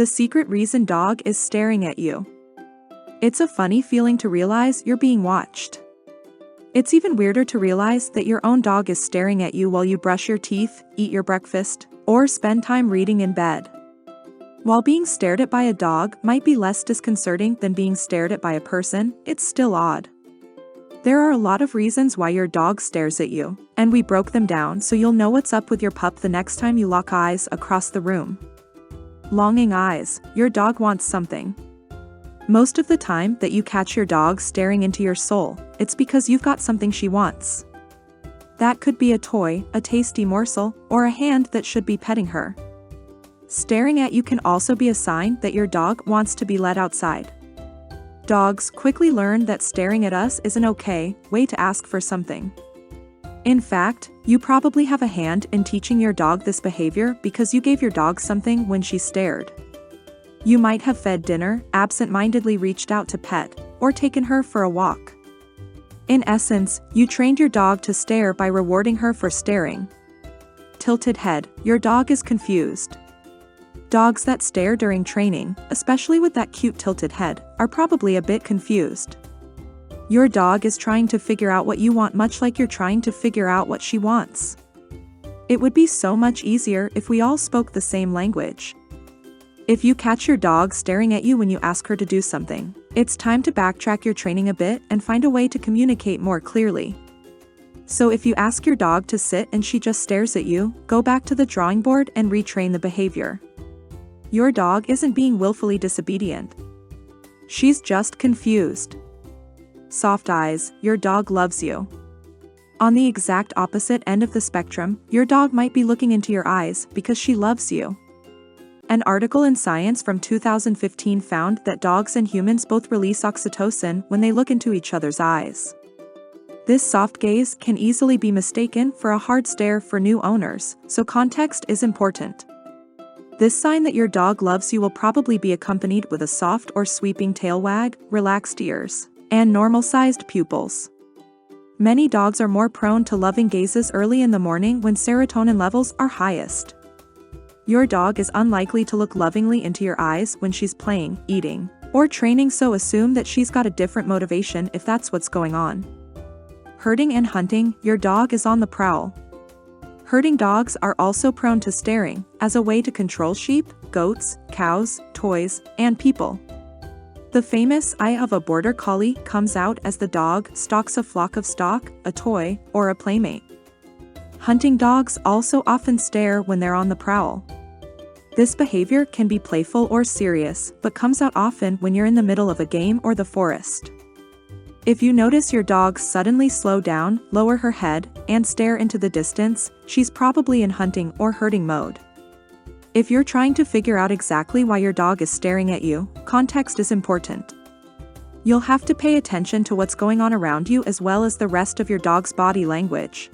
The secret reason dog is staring at you. It's a funny feeling to realize you're being watched. It's even weirder to realize that your own dog is staring at you while you brush your teeth, eat your breakfast, or spend time reading in bed. While being stared at by a dog might be less disconcerting than being stared at by a person, it's still odd. There are a lot of reasons why your dog stares at you, and we broke them down so you'll know what's up with your pup the next time you lock eyes across the room. Longing eyes. Your dog wants something. Most of the time that you catch your dog staring into your soul, it's because you've got something she wants. That could be a toy, a tasty morsel, or a hand that should be petting her. Staring at you can also be a sign that your dog wants to be let outside. Dogs quickly learn that staring at us is an okay way to ask for something. In fact, you probably have a hand in teaching your dog this behavior because you gave your dog something when she stared. You might have fed dinner, absent-mindedly reached out to pet, or taken her for a walk. In essence, you trained your dog to stare by rewarding her for staring. Tilted head. Your dog is confused. Dogs that stare during training, especially with that cute tilted head, are probably a bit confused. Your dog is trying to figure out what you want, much like you're trying to figure out what she wants. It would be so much easier if we all spoke the same language. If you catch your dog staring at you when you ask her to do something, it's time to backtrack your training a bit and find a way to communicate more clearly. So if you ask your dog to sit and she just stares at you, go back to the drawing board and retrain the behavior. Your dog isn't being willfully disobedient. She's just confused. Soft eyes. Your dog loves you. On the exact opposite end of the spectrum, your dog might be looking into your eyes because she loves you. An article in Science from 2015 found that dogs and humans both release oxytocin when they look into each other's eyes. This soft gaze can easily be mistaken for a hard stare for new owners, so context is important. This sign that your dog loves you will probably be accompanied with a soft or sweeping tail wag, relaxed ears, and normal-sized pupils. Many dogs are more prone to loving gazes early in the morning when serotonin levels are highest. Your dog is unlikely to look lovingly into your eyes when she's playing, eating, or training, so assume that she's got a different motivation if that's what's going on. Herding and hunting. Your dog is on the prowl. Herding dogs are also prone to staring, as a way to control sheep, goats, cows, toys, and people. The famous eye of a border collie comes out as the dog stalks a flock of stock, a toy, or a playmate. Hunting dogs also often stare when they're on the prowl. This behavior can be playful or serious, but comes out often when you're in the middle of a game or the forest. If you notice your dog suddenly slow down, lower her head, and stare into the distance, she's probably in hunting or herding mode. If you're trying to figure out exactly why your dog is staring at you, context is important. You'll have to pay attention to what's going on around you as well as the rest of your dog's body language.